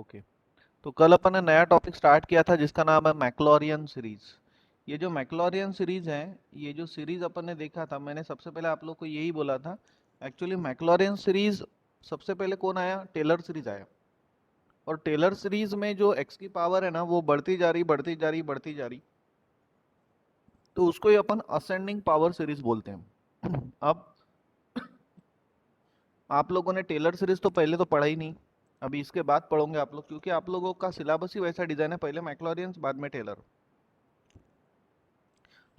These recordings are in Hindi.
ओके, तो कल अपन ने नया टॉपिक स्टार्ट किया था जिसका नाम है मैक्लॉरियन सीरीज। ये जो मैक्लॉरियन सीरीज है, ये जो सीरीज अपन ने देखा था, मैंने सबसे पहले आप लोग को यही बोला था। एक्चुअली मैक्लॉरियन सीरीज सबसे पहले कौन आया? टेलर सीरीज आया। और टेलर सीरीज में जो एक्स की पावर है ना, वो बढ़ती जा रही बढ़ती जा रही बढ़ती जा रही, तो उसको ही अपन असेंडिंग पावर सीरीज बोलते हैं। अब आप लोगों ने टेलर सीरीज तो पहले तो पढ़ा ही नहीं, अभी इसके बाद पढ़ोगे आप लोग, क्योंकि आप लोगों का सिलेबस ही वैसा डिजाइन है, पहले मैक्लॉरियंस बाद में टेलर।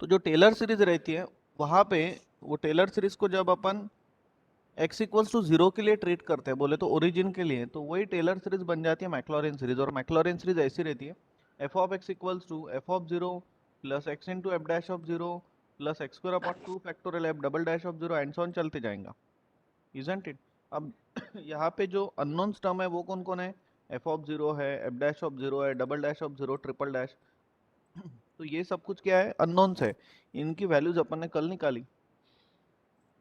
तो जो टेलर सीरीज रहती है वहां पे, वो टेलर सीरीज को जब अपन x इक्वल्स टू जीरो के लिए ट्रीट करते हैं, बोले तो ओरिजिन के लिए, तो वही टेलर सीरीज बन जाती है मैक्लॉरियन सीरीज। और मैक्लॉरियन सीरीज ऐसी रहती है, f of x equals to f of zero plus x into f dash of zero plus x square upon two factorial f double dash of zero and so on चलते जाएगा, इजंट इट? अब यहाँ पे जो अननोन्स टर्म है वो कौन कौन है? एफ ऑफ जीरो है, एफ डैश ऑफ जीरो है, double dash of zero, triple dash. तो ये सब कुछ क्या है? अननोन्स है। इनकी वैल्यूज अपन ने कल निकाली।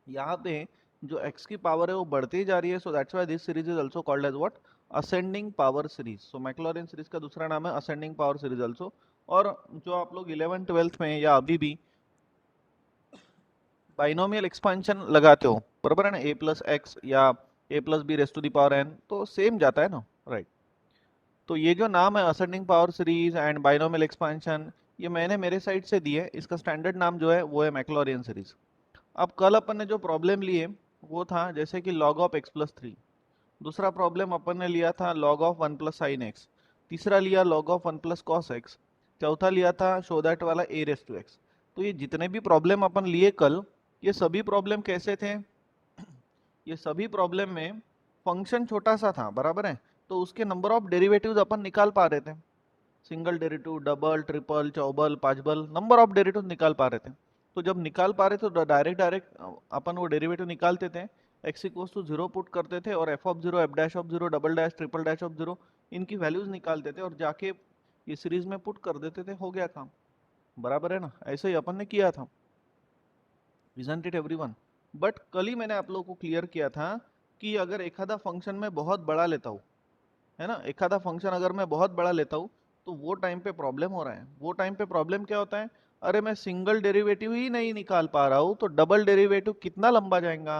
यहाँ पे जो x की पावर है वो बढ़ती जा रही है, so that's why this series is also called as what? Ascending power series. So Maclaurin series का दूसरा नाम है असेंडिंग पावर सीरीज आल्सो। और जो आप लोग 11th 12th में या अभी भी बाइनोमियल एक्सपेंशन लगाते हो, बराबर है ना, a प्लस एक्स या a plus b raise to the power n, तो सेम जाता है ना, राइट? तो ये जो नाम है ascending power series and binomial expansion, ये मैंने मेरे साइड से दी है। इसका स्टैंडर्ड नाम जो है वो है मैक्लॉरियन सीरीज। अब कल अपन ने जो प्रॉब्लम लिए वो था जैसे कि log of x plus three. दूसरा प्रॉब्लम अपन ने लिया था log of one plus sine x. तीसरा लिया log of one plus cos x. चौथा लिया था शो दैट वाला ए रेस टू एक्स। तो ये जितने भी प्रॉब्लम अपन लिए कल, ये सभी प्रॉब्लम कैसे थे? ये सभी प्रॉब्लम में फंक्शन छोटा सा था, बराबर है, तो उसके नंबर ऑफ डेरिवेटिव्स अपन निकाल पा रहे थे। सिंगल डेरिवेटिव, डबल, ट्रिपल, चौबल, पांचबल, नंबर ऑफ डेरिवेटिव निकाल पा रहे थे। तो जब निकाल पा रहे थे तो डायरेक्ट डायरेक्ट अपन वो डेरिवेटिव निकालते थे, x equals to zero put करते थे और f of zero, f dash of zero, double dash, triple dash of zero, इनकी वैल्यूज निकालते थे और जाके ये सीरीज में पुट कर देते थे, हो गया काम। बराबर है ना? ऐसे ही अपन ने किया था, इजंट इट एवरीवन? बट कल ही मैंने आप लोगों को क्लियर किया था कि अगर एक आधा फंक्शन में बहुत बड़ा लेता हूँ, है ना, एक आधा फंक्शन अगर मैं बहुत बड़ा लेता हूँ, तो वो टाइम पे प्रॉब्लम हो रहा है। वो टाइम पे प्रॉब्लम क्या होता है? अरे मैं सिंगल डेरिवेटिव ही नहीं निकाल पा रहा हूँ, तो डबल डेरिवेटिव कितना लंबा जाएगा,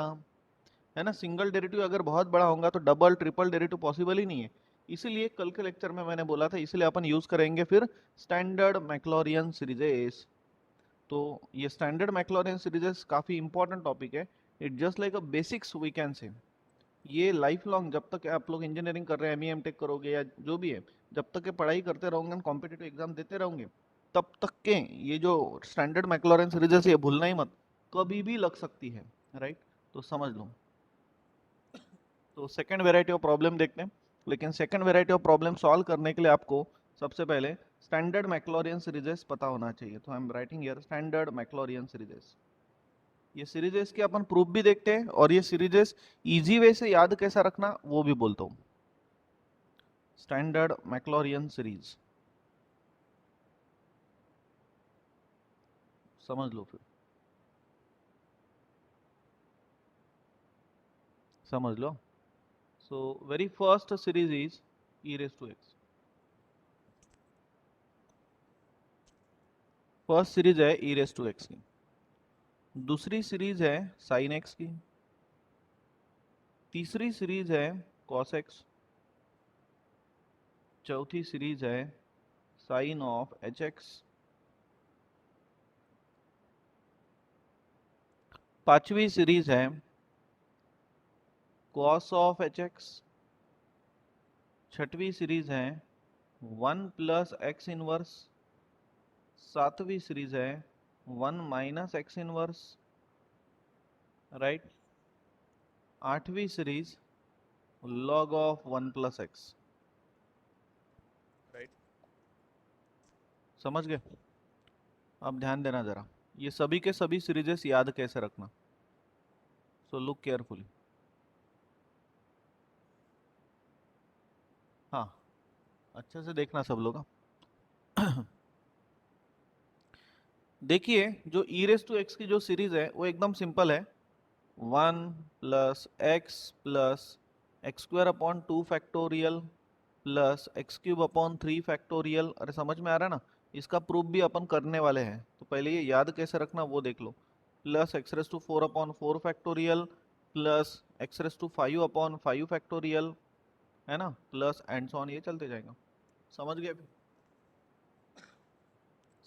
है ना? सिंगल डेरिवेटिव अगर बहुत बड़ा होगा तो डबल ट्रिपल डेरिवेटिव पॉसिबल ही नहीं है। इसीलिए कल के लेक्चर में मैंने बोला था, इसलिए अपन यूज करेंगे फिर स्टैंडर्ड मैक्लॉरियन सीरीजेस। तो ये स्टैंडर्ड मैक्लॉरियन सीरीजेस काफी इंपॉर्टेंट टॉपिक है। It just like a basics we can say. ये लाइफ लॉन्ग, जब तक आप लोग इंजीनियरिंग कर रहे हैं, एम टेक करोगे या जो भी है, जब तक के पढ़ाई करते रहोगे, कॉम्पिटेटिव एग्जाम देते रहोगे, तब तक के ये जो स्टैंडर्ड मैक्लॉरिन सीरीज है ये भूलना ही मत, कभी भी लग सकती है, राइट? तो समझ लो। तो सेकंड वेराइटी ऑफ प्रॉब्लम देखते हैं, लेकिन second variety of problem solve करने के लिए आपको सबसे पहले स्टैंडर्ड मैक्लॉरियन सीरीजेस पता होना चाहिए। तो I am writing here standard Maclaurin series. ये सीरीजेस के अपन प्रूफ भी देखते हैं, और ये सीरीजेस इजी वे से याद कैसा रखना वो भी बोलता हूँ। स्टैंडर्ड मैक्लॉरियन सीरीज समझ लो, फिर समझ लो। So very first series is e raise to x. First series है ई रेस टू एक्स की। दूसरी सीरीज है साइन एक्स की। तीसरी सीरीज है कॉस एक्स। चौथी सीरीज है साइन ऑफ एच एक्स। पांचवी सीरीज है कॉस ऑफ एच एक्स। छठवीं सीरीज है वन प्लस एक्स इनवर्स। सातवीं सीरीज है one minus x inverse, right? आठवीं series log of one plus x, right? समझ गए? अब ध्यान देना जरा, ये सभी के सभी सीरीजेस याद कैसे रखना। So look carefully. हाँ, अच्छे से देखना सब लोग, हाँ। देखिए, जो ई रेस टू एक्स की जो सीरीज है वो एकदम सिंपल है। One plus x square upon two factorial plus x cube upon 3 factorial. अरे समझ में आ रहा है ना, इसका प्रूफ भी अपन करने वाले हैं, तो पहले ये याद कैसे रखना वो देख लो। Plus x raise to 4 upon 4 factorial plus x raise to 5 upon 5 factorial, है ना, प्लस एंड सो ऑन, ये चलते जाएगा। समझ गए?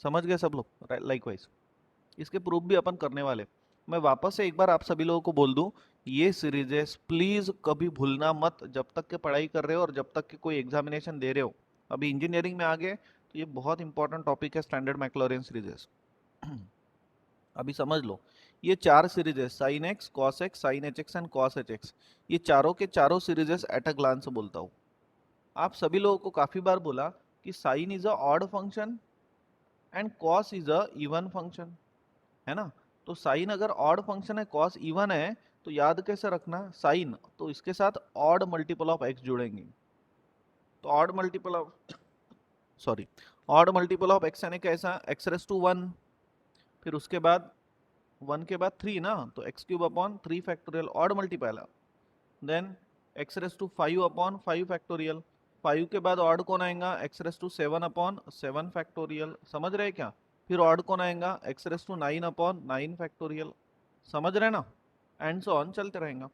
समझ गए सब लोग? लाइकवाइज इसके प्रूफ भी अपन करने वाले। मैं वापस से एक बार आप सभी लोगों को बोल दूं, ये सीरीजेस प्लीज कभी भूलना मत जब तक के पढ़ाई कर रहे हो और जब तक के कोई एग्जामिनेशन दे रहे हो। अभी इंजीनियरिंग में आ गए तो ये बहुत इंपॉर्टेंट टॉपिक है, स्टैंडर्ड मैक्लॉरिन सीरीजेस। अभी समझ लो, ये चार serieses sine x cos x sine h x and cos h x, ये चारों के चारों सीरीजेस एट अ ग्लांस बोलता हूँ। आप सभी लोगों को काफी बार बोला कि sine is a odd function and cos is a even function, है ना। तो साइन अगर ऑड फंक्शन है, कॉस इवन है, तो याद कैसे रखना, साइन तो इसके साथ ऑड मल्टीपल ऑफ एक्स जुड़ेंगे। तो odd multiple of sorry odd multiple of x यानी कैसा, एक्स रेस टू 1, फिर उसके बाद 1 के बाद 3 ना, तो x cube upon 3 factorial odd multiple, then x raise to 5 upon 5 factorial, 5 के बाद ऑड कौन आएगा, x raise to 7 upon 7 factorial, समझ रहे क्या। फिर ऑड कौन आएगा, x raise to 9 upon 9 factorial, समझ रहे ना, एंड सो ऑन चलते रहेगा।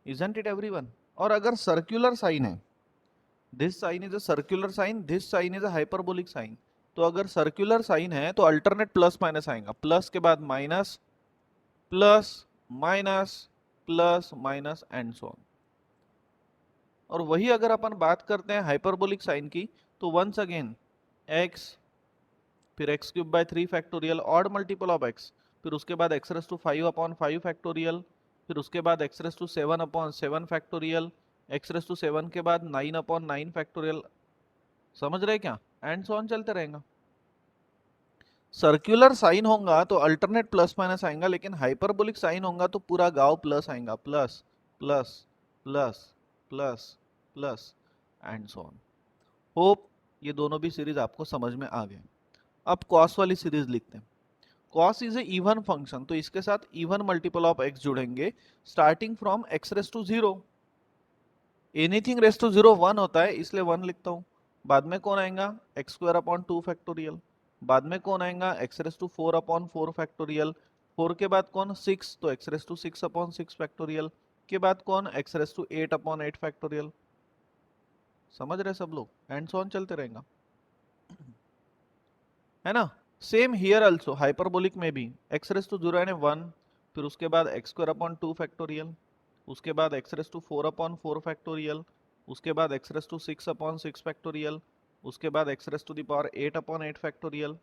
Isn't it everyone? और अगर सर्कुलर साइन है, this sine is a circular sine, this sine is a hyperbolic sign, तो अगर सर्कुलर साइन है तो अल्टरनेट प्लस माइनस आएगा, प्लस के बाद minus, plus minus, plus minus and so on. और वही अगर अपन बात करते हैं हाइपरबोलिक साइन की, तो वंस अगेन x, फिर x cube by 3 factorial odd multiple of x, फिर उसके बाद x raise to 5 upon 5 factorial, फिर उसके बाद x raise to 7 upon 7 factorial, x raise to 7 के बाद 9 अपॉन 9 फैक्टोरियल, समझ रहे क्या, एंड सो ऑन चलते रहेगा। सर्कुलर साइन होगा तो अल्टरनेट प्लस माइनस आएगा, लेकिन हाइपरबोलिक साइन होगा तो पूरा गांव प्लस आएगा, plus plus plus plus plus and so on. Hope ये दोनों भी सीरीज आपको समझ में आ गए। अब कॉस वाली सीरीज लिखते हैं। Cos is a even function, तो इसके साथ इवन मल्टीपल ऑफ एक्स जुड़ेंगे starting from x raise to 0। Anything raise to 0 1 होता है, इसलिए 1 लिखता हूं। बाद में कौन आएगा, एक्स स्क्वायर अपॉन 2 फैक्टोरियल, बाद में कौन आएगा, x raise to 4 upon 4 factorial, 4 के बाद कौन 6, तो x raise to 6 upon 6 factorial, के बाद कौन x raise to 8 upon 8 factorial, समझ रहे सब लोग, एंड सो ऑन चलते रहेगा, है ना। सेम हियर आल्सो हाइपरबोलिक में भी एक्स रेस टू 0 यानी 1, फिर उसके बाद एक्स स्क्वायर अपॉन 2 फैक्टोरियल, उसके बाद x raise to 4 upon 4 factorial, उसके बाद x raise to 6 upon 6 factorial, उसके बाद x raise to the power 8 upon 8 factorial,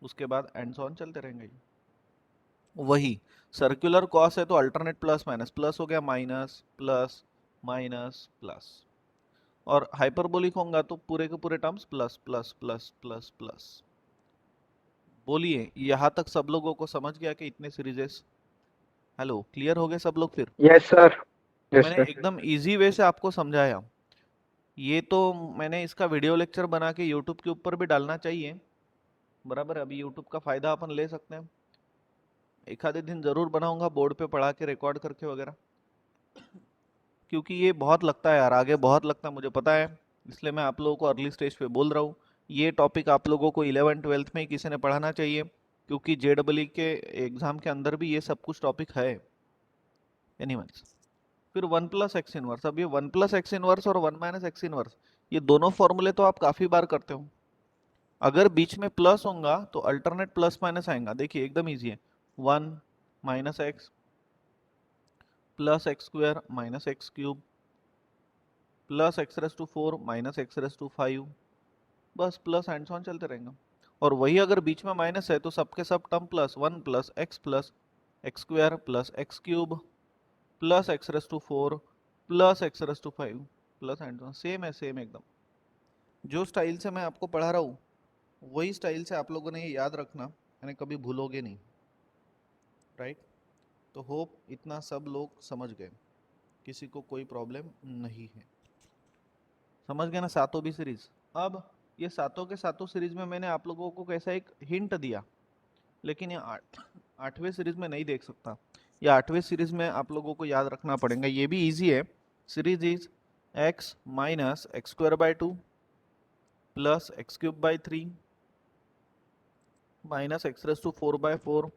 उसके बाद एंड सो ऑन चलते रहेंगे। वही सर्कुलर कॉस है तो अल्टरनेट प्लस माइनस, प्लस हो गया माइनस, प्लस माइनस प्लस, और हाइपरबोलिक होगा तो पूरे के पूरे terms plus plus plus plus plus. बोलिए यहाँ तक सब लोगों को समझ गया कि इतने सीरीजेस, हेलो क्लियर हो गए सब लोग फिर? Yes sir. तो यस मैंने सर। एकदम इजी वे से आपको समझाया। ये तो मैंने इसका वीडियो लेक्चर बना के यूट्यूब के ऊपर भी डालना चाहिए, बराबर। अभी यूट्यूब का फायदा अपन ले सकते हैं, एक आधे दिन जरूर बनाऊंगा बोर्ड पे पढ़ा के रिकॉर्ड करके वगैरह, क्योंकि ये बहुत लगता है यार, आगे बहुत लगता है मुझे पता है, इसलिए मैं आप लोगों को अर्ली स्टेज पे बोल रहा हूँ। ये टॉपिक आप लोगों को 11th-12th में ही किसी ने पढ़ाना चाहिए, क्योंकि जेडबलई के एग्जाम के अंदर भी ये सब कुछ टॉपिक है। एनीवेज, फिर 1 प्लस एक्स इनवर्स, अब ये 1 प्लस एक्स इनवर्स और 1 माइनस एक्स इनवर्स, ये दोनों फॉर्मूले तो आप काफी बार करते हो। अगर बीच में प्लस होगा तो अल्टरनेट प्लस माइनस आएगा, देखिए एकदम इजी है, 1 minus x plus x square minus x cube plus x raise to 4 minus x raise to 5, बस प्लस एंड सो ऑन चलते रहेंगे। और वही अगर बीच में माइनस है तो सबके सब term plus, 1 plus x square plus x cube plus x raise to 4 plus x raise to 5 plus and so on, same है, सेम एकदम। जो स्टाइल से मैं आपको पढ़ा रहा हूँ वही स्टाइल से आप लोगों ने ये याद रखना, यानी कभी भूलोगे नहीं, राइट। तो होप इतना सब लोग समझ गए, किसी को कोई प्रॉब्लम नहीं है, समझ गए ना सातों भी सीरीज। अब ये सातों के सातों सीरीज में मैंने आप लोगों को कैसा एक हिंट दिया, लेकिन ये आठवें सीरीज में नहीं देख सकता, ये आठवें सीरीज में आप लोगों को याद रखना पड़ेगा, ये भी इजी है। Series is x minus x square by 2 plus x cube by 3 minus x raise to 4 by 4,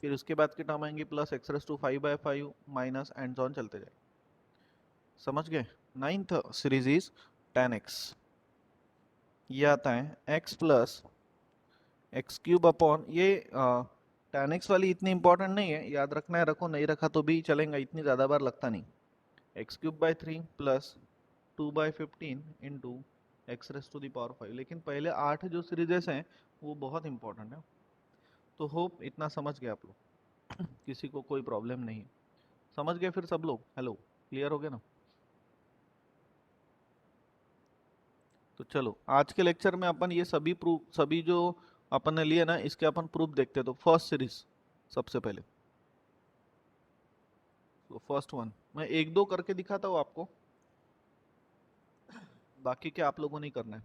फिर उसके बाद की टर्म आएंगी plus x raise to 5 by 5 minus and on चलते जाए। समझ गए? Ninth series is tan x। ये आता है x plus x cube upon ये tan x वाली इतनी इंपॉर्टेंट नहीं है, याद रखना है रखो, नहीं रखा तो भी चलेगा, इतनी ज़्यादा बार लगता नहीं। X cube by 3 plus 2 by 15 into x raise to the power 5। लेकिन पहले 8 जो सीरीजेस हैं वो बहुत इंपॉर्टेंट है। तो होप इतना समझ गए आप लोग, किसी को कोई प्रॉब्लम नहीं है। समझ गए फिर सब लोग? हेलो, क्लियर हो गया ना? तो चलो आज के लेक्चर में अपन ये सभी प्रूफ, सभी जो अपन ने लिए ना, इसके अपन प्रूफ देखते हैं। तो फर्स्ट सीरीज सबसे पहले, तो फर्स्ट वन मैं एक दो करके दिखाता हूँ आपको, बाकी क्या आप लोगों ने करना है।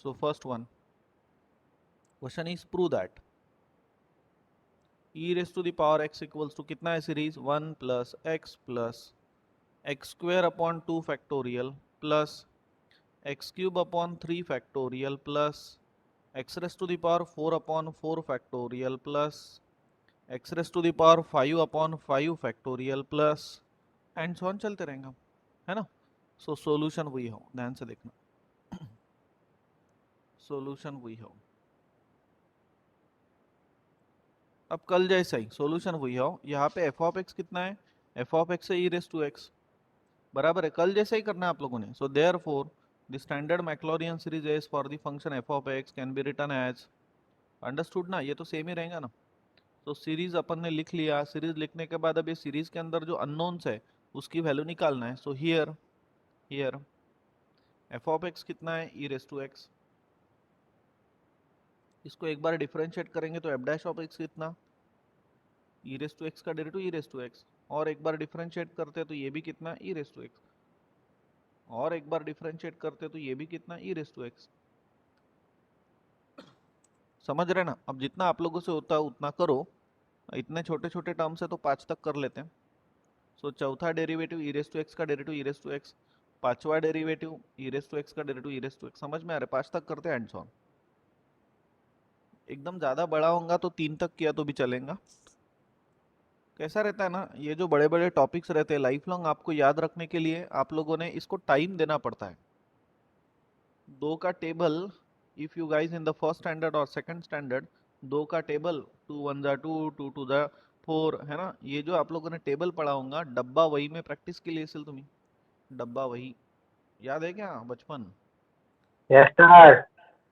So first one question is prove that e raise to the power x equals to कितना है series 1 plus x square upon 2 factorial plus x cube upon 3 factorial plus x raise to the power 4 upon 4 factorial plus x raise to the power 5 upon 5 factorial plus and so on चलते रहेंगे, है ना। सो सॉल्यूशन वही हो, ध्यान से देखना, सॉल्यूशन वही हो। अब कल जैसा ही सॉल्यूशन वही हो, यहाँ पे एफ ऑफ एक्स कितना है, एफ ऑफ एक्स है ई रेस टू एक्स, बराबर है, कल जैसा ही करना है आप लोगों ने। So therefore the standard Maclaurin series as for the function f of x can be written as, understood ना, ये तो सेम ही रहेगा ना। तो सीरीज अपन ने लिख लिया, सीरीज लिखने के बाद अब ये सीरीज के अंदर जो अननोन्स है उसकी वैल्यू निकालना है। So here F of x कितना है, ई रेस टू एक्स, इसको एक बार डिफरेंशिएट करेंगे तो एफ डैश ऑफ एक्स कितना, ई रेस टू एक्स का derivative e raise to x, और एक बार डिफरेंशिएट करते हैं तो ये भी कितना, ई रेस टू एक्स, और एक बार डिफरेंशिएट करते हैं तो ये भी कितना, ई रेस टू एक्स। समझ रहे ना? अब जितना आप लोगों से होता है उतना करो, इतने छोटे छोटे टर्म्स है तो 5 तक कर लेते हैं। सो चौथा derivative e raise to x का derivative e raise to x, पांचवा derivative e raise to x का derivative e raise to x. समझ में आ रहा है? 5 तक करते हैं एंड सो ऑन। एकदम ज्यादा बड़ा होगा तो 3 तक किया तो भी चलेगा। कैसा रहता है ना, ये जो बड़े बड़े टॉपिक्स रहते हैं लाइफ लॉन्ग आपको याद रखने के लिए आप लोगों ने इसको टाइम देना पड़ता है। 2 का table, if you guys in the first standard और सेकंड स्टैंडर्ड, 2 का टेबल 2 1 जा 2 2 2 जा 4, है ना। ये जो आप लोगों ने टेबल पढ़ा होगा, डब्बा वही में प्रैक्टिस के लिए असेल तुम्ही, डब्बा वही याद है क्या बचपन? Yes sir.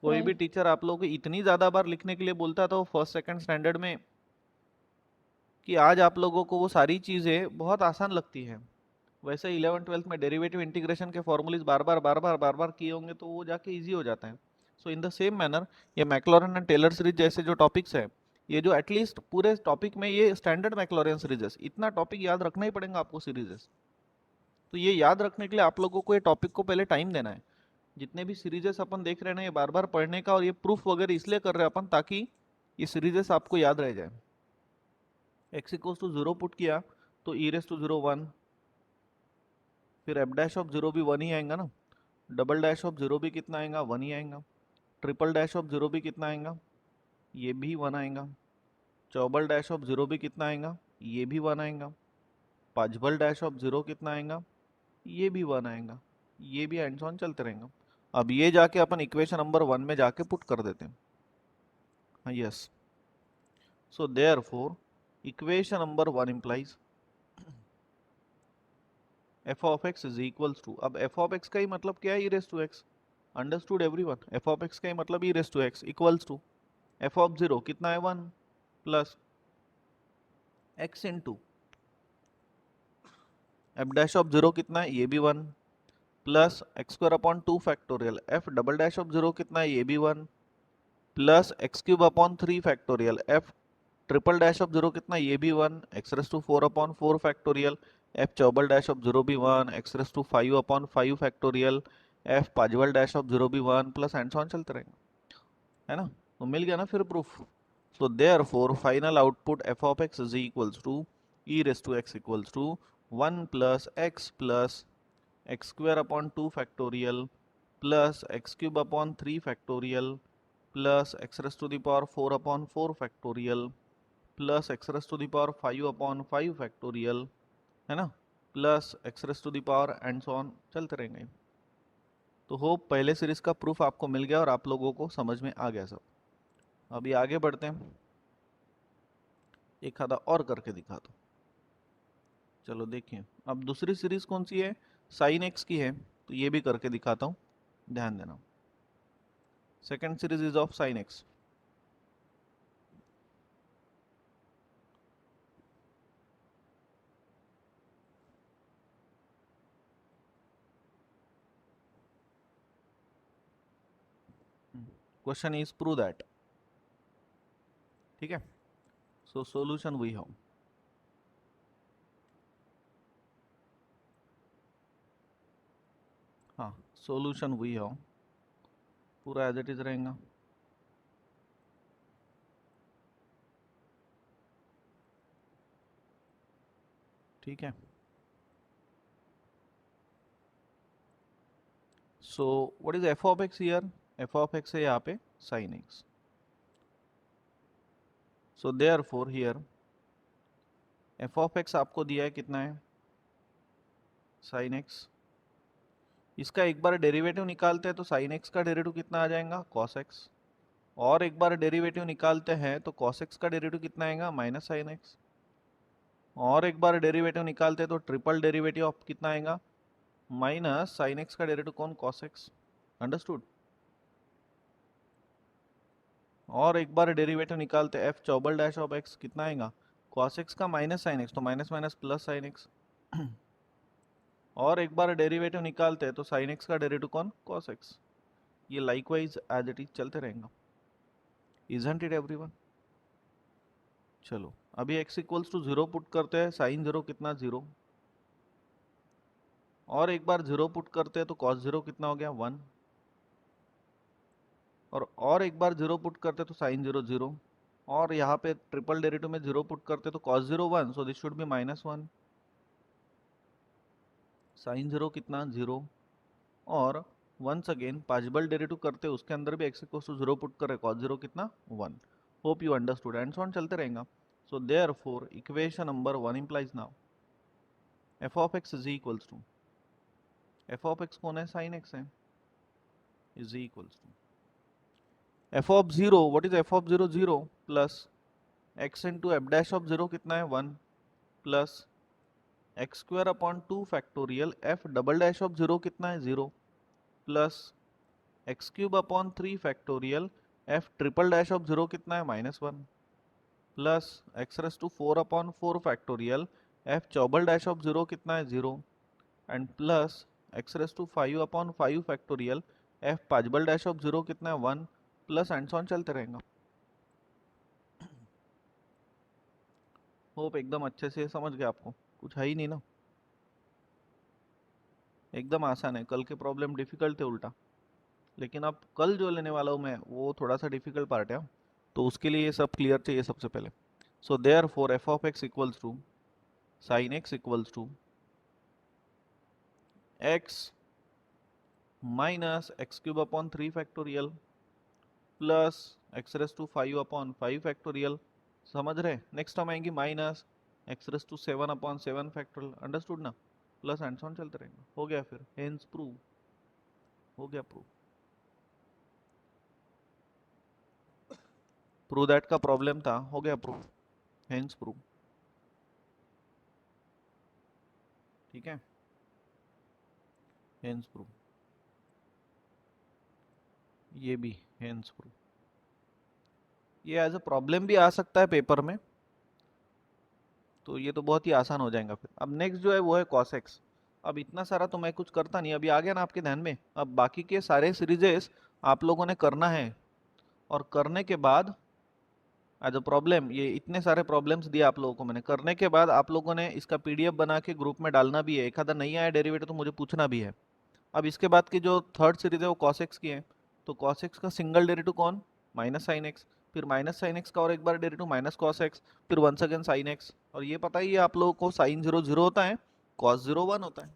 कोई भी टीचर आप लोगों को इतनी ज्यादा बार लिखने के लिए बोलता था फर्स्ट सेकंड स्टैंडर्ड में कि आज आप लोगों को वो सारी चीजें बहुत आसान लगती है। वैसे 11 12 में डेरिवेटिव इंटीग्रेशन के फॉर्मूलेज बार बार किए होंगे तो वो जाके इजी हो जाता है। सो इन द सेम मैनर ये मैक्लॉरिन एंड टेलर सीरीज जैसे जो टॉपिक्स है, ये जो एटलीस्ट पूरे टॉपिक में ये स्टैंडर्ड मैक्लॉरिन सीरीजेस, इतना टॉपिक याद रखना ही पड़ेगा आपको सीरीजेस। तो ये याद रखने के लिए आप लोगों को ये टॉपिक को पहले टाइम देना है। जितने भी सीरीजेस अपन देख रहे हैं ना, ये बार बार पढ़ने का, और ये प्रूफ वगैरह इसलिए कर रहे हैं अपन ताकि ये सीरीजेस आपको याद रह जाए। एक्स इक्वल्स टू 0 पुट किया तो ई रेस टू 0 1, फिर एफ डैश ऑफ 0 भी 1 ही आएगा ना, डबल डैश ऑफ 0 भी कितना आएगा, 1 ही आएगा, ट्रिपल डैश ऑफ 0 भी कितना आएगा, ये भी 1 आएगा, चौबल डैश ऑफ 0 भी कितना आएगा, ये भी 1 आएगा, पांचबल डैश ऑफ 0 कितना आएगा, ये भी 1 आएगा, ये भी एंड ऑन चलते रहेंगे। अब ये जाके अपन इक्वेशन नंबर 1 में जाके पुट कर देते हैं। हाँ yes, so therefore equation number 1 implies f of x is equals to, अब एफ ऑफ एक्स का ही मतलब क्या है, e raise to x, understood everyone. F of x का ही मतलब e raise to x equals to f of 0 कितना है 1 plus x into f dash of 0 कितना है, ये भी 1 plus x square upon 2 factorial, f double dash of 0 कितना है, ये भी 1 plus x cube upon 3 factorial, f triple dash of 0 कितना, ये भी 1, x raise to 4 upon 4 factorial, f चौबल डैश ऑफ 0 भी 1, x raise to 5 upon 5 factorial, f पांचवल डैश ऑफ 0 भी 1, प्लस एंड सो ऑन चलते रहेंगे, है ना। तो मिल गया ना फिर proof. So therefore final output f of x is equals to e raise to x equals to 1 plus x square upon 2 factorial plus x cube upon 3 factorial plus x raise to the power 4 upon 4 factorial plus x raise to the power 5 upon 5 factorial, है ना, plus x raise to the power and so on, चलते रहेंगे। तो होप पहले सीरीज का प्रूफ आपको मिल गया और आप लोगों को समझ में आ गया सब। अभी आगे बढ़ते हैं, एक आधा और करके दिखा दो। चलो देखिए, अब दूसरी सीरीज कौन सी है, साइन एक्स की है, तो ये भी करके दिखाता हूँ, ध्यान देना। Second series is of sine x. Question is prove that, ठीक है। सो सॉल्यूशन वी हैव, हाँ सॉल्यूशन वी हैव, पूरा एज इट इज रहेगा। ठीक है, so what is F of x here, F of x है यहाँ पे sine x. So therefore here F of x आपको दिया है कितना है, साइन एक्स। इसका एक बार डेरिवेटिव निकालते हैं तो साइन एक्स का डेरिवेटिव कितना आ जाएगा, कॉस एक्स। और एक बार डेरिवेटिव निकालते हैं तो कॉस एक्स का डेरिवेटिव कितना आएगा, माइनस साइन एक्स। और एक बार डेरिवेटिव निकालते हैं तो ट्रिपल डेरिवेटिव ऑफ कितना आएगा, माइनस साइन एक्स का डेरिवेटिव कौन, कॉस एक्स। अंडरस्टूड। और एक बार डेरिवेटिव निकालते हैं एफ चौबल डैश ऑफ एक्स, कितना आएगा, कॉस एक्स का माइनस साइन एक्स, तो minus minus plus sine x. और एक बार डेरिवेटिव निकालते हैं तो साइन एक्स का डेरिवेटिव कौन, कॉस एक्स। ये लाइकवाइज एज इट इज चलते रहेगा, इजंट इट एवरीवन। चलो अभी x इक्वल्स टू 0 पुट करते हैं, साइन 0 कितना, 0। और एक बार 0 पुट करते हैं तो cos 0 कितना हो गया, 1। और एक बार 0 पुट करते हैं तो साइन 0 0। और यहाँ पे ट्रिपल डेरिवेटिव में 0 पुट करते हैं तो cos 0 1, so this should be -1। Sine 0 कितना, 0। और वंस अगेन पार्शियल डेरिवेटिव करते हैं, उसके अंदर भी x इक्वल्स टू 0 पुट करें, cos 0 कितना, 1। Hope you understood, and so on चलते रहेगा। सो therefore equation number 1 implies now f of x is equals to, f of x कौन है, sin x है, is equals to f of 0, what is f of 0, 0 plus x into f dash of 0 कितना है, 1 plus x square upon 2 factorial f double dash of 0 कितना है, 0 plus x cube upon 3 factorial f triple dash of 0 कितना है, -1 plus x raised to 4 upon 4 factorial f चौबल dash of 0 कितना है, 0 and plus x raised to 5 upon 5 factorial f partial dash of 0 कितना है, 1 प्लस एंड सो ऑन चलते रहेगा। होप एकदम अच्छे से समझ गए, आपको कुछ है ही नहीं ना, एकदम आसान है। कल के प्रॉब्लम डिफिकल्ट थे उल्टा, लेकिन अब कल जो लेने वाला हूँ मैं वो थोड़ा सा डिफिकल्ट पार्ट है, तो उसके लिए ये सब क्लियर चाहिए सबसे पहले। So therefore f of x equals to sine x equals to x minus x cube upon 3 factorial plus x raise to 5 upon 5 factorial, समझ रहे। नेक्स्ट टर्म आएंगी minus x raise to 7 upon 7 factorial, understood ना, प्लस एंड सो ऑन चलते रहेंगे। हो गया, फिर हेंस प्रूव, हो गया प्रूव। प्रूव दैट का प्रॉब्लम था, हो गया प्रूव, हेंस प्रूव, ठीक है, हेंस प्रूव। ये भी हेंस प्रूव, ये एज अ प्रॉब्लम भी आ सकता है पेपर में, तो ये तो बहुत ही आसान हो जाएगा फिर। अब नेक्स्ट जो है वो है cos x। अब इतना सारा तो मैं कुछ करता नहीं, अभी आ गया ना आपके ध्यान में। अब बाकी के सारे सीरीजेस आप लोगों ने करना है, और करने के बाद एज अ प्रॉब्लम, ये इतने सारे प्रॉब्लम्स दिए आप लोगों को मैंने, करने के बाद आप लोगों ने इसका पीडीएफ बना के ग्रुप में डालना भी है। एक आधा नहीं आया डेरिवेटिव तो मुझे पूछना भी है। अब इसके बाद की जो थर्ड सीरीज है वो cos x की है, तो cos x का सिंगल डेरिवेटिव कौन, माइनस साइन एक्स, फिर माइनस साइन एक्स का और एक बार डेरिवेटिव माइनस cos x, फिर वंस अगेन साइन एक्स। और ये पता ही है आप लोगों को, साइन 0 0 होता है, cos 0 1 होता है।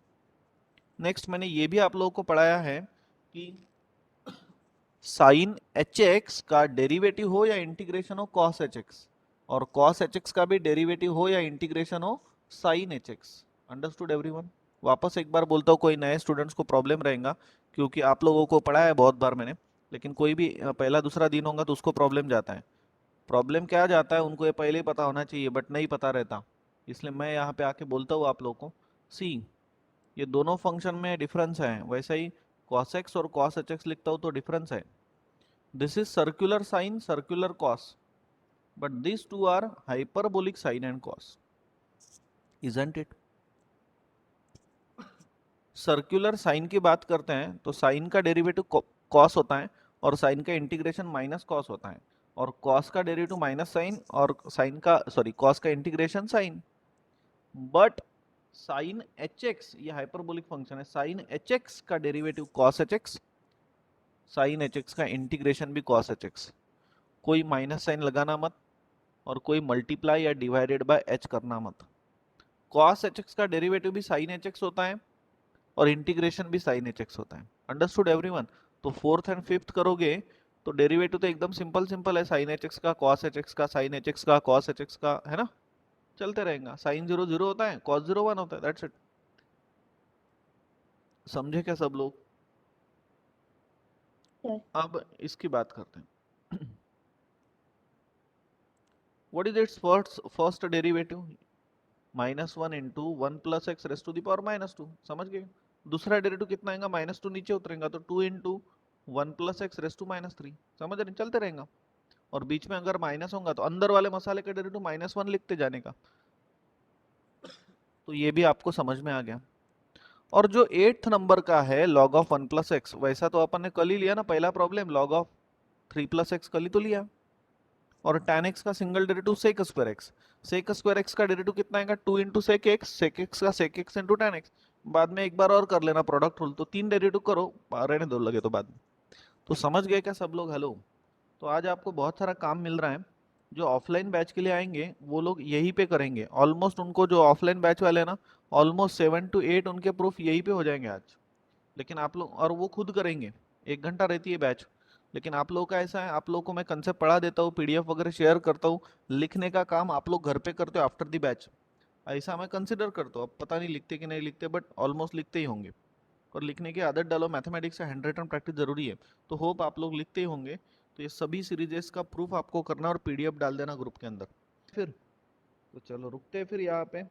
नेक्स्ट मैंने ये भी आप लोगों को पढ़ाया है कि साइन एच एक्स का डेरिवेटिव हो या इंटीग्रेशन हो कॉस एच एक्स, और कॉस एच एक्स का भी डेरिवेटिव हो या इंटीग्रेशन हो sine h x. Understood everyone? वापस एक बार बोलता हूँ, कोई नए स्टूडेंट्स को प्रॉब्लम रहेगा, क्योंकि आप लोगों को पढ़ाया है बहुत बार मैंने, लेकिन कोई भी पहला दूसरा दिन होगा तो उसको प्रॉब्लम जाता है। प्रॉब्लम क्या जाता है, उनको ये पहले ही पता होना चाहिए बट नहीं पता रहता, इसलिए मैं यहाँ पे आके बोलता हूँ आप लोगों को। सी, ये दोनों फंक्शन में डिफरेंस है, वैसा ही cos x और cos hx लिखता हूँ तो डिफरेंस है। This is circular sine, circular cos, but this two are hyperbolic sine and cos, isn't it? Circular sine की बात करते हैं तो साइन का डेरिवेटिव cos होता है और साइन का इंटीग्रेशन माइनस cos होता है, और cos का डेरिवेटिव माइनस साइन और साइन का cos का integration sine. But sine h x, ये हाइपरबोलिक फंक्शन है, साइन एच एक्स का derivative cos h x, sine h x का इंटीग्रेशन भी cos एच एक्स। कोई माइनस साइन लगाना मत और कोई मल्टीप्लाई या डिवाइडेड बाय एच करना मत। cos एच एक्स का डेरिवेटिव भी साइन एच एक्स होता है और इंटीग्रेशन भी साइन एच एक्स होता है। Understood everyone? तो फोर्थ एंड फिफ्थ करोगे तो डेरिवेटिव तो एकदम सिंपल सिंपल है, साइन एच एक्स का, cos एच एक्स का, साइन एच एक्स का, cos एच एक्स का, है ना? चलते रहेगा। साइन 0 0 होता है, cos 0 1 होता है, दैट्स इट। समझे क्या सब लोग? Yes. अब इसकी बात करते हैं। What is its first derivative? -1 into 1 plus x raise to the power -2। समझ गए? दूसरा डेरिवेटिव कितना आएगा? -2 नीचे उतरेगा तो 2 into 1 plus x raise to -3। समझ रहे? चलते रहेगा। और बीच में अगर माइनस होगा तो अंदर वाले मसाले का डेरिवेटिव -1 लिखते जाने का। तो ये भी आपको समझ में आ गया। और जो 8th नंबर का है log ऑफ 1 प्लस एक्स, वैसा तो अपन ने कल ही लिया ना, पहला problem log of 3 plus x कल ही तो लिया। और tan x का single derivative sec square x, sec square x का डेरिवेटिव कितना आएगा? 2 into sec x, sec x का sec x into tan x। बाद में एक बार और कर लेना प्रोडक्ट रूल, तो 3 डेरिवेटिव करो, रहने दो लगे तो बाद में। तो समझ गए क्या सब लोग? हेलो? तो आज आपको बहुत सारा काम मिल रहा है। जो ऑफलाइन बैच के लिए आएंगे वो लोग यहीं पे करेंगे ऑलमोस्ट, उनको जो ऑफलाइन बैच वाले हैं ना, ऑलमोस्ट 7 to 8 उनके प्रूफ यहीं पे हो जाएंगे आज। लेकिन आप लोग, और वो खुद करेंगे, 1 घंटा रहती है बैच। लेकिन आप लोगों का ऐसा है, आप लोगों को मैं कंसेप्ट पढ़ा देता हूँ, पीडीएफ वगैरह शेयर करता हूँ, लिखने का काम आप लोग घर पे करते हो आफ्टर द बैच, ऐसा मैं कंसिडर करता हूँ। अब पता नहीं लिखते कि नहीं लिखते, बट ऑलमोस्ट लिखते ही होंगे। और लिखने की आदत डालो, मैथमेटिक्स से हैंड रिटन प्रैक्टिस जरूरी है, तो होप आप लोग लिखते ही होंगे। तो ये सभी सीरीजेस का प्रूफ आपको करना और पीडीएफ डाल देना ग्रुप के अंदर। फिर तो चलो रुकते हैं फिर यहाँ पे।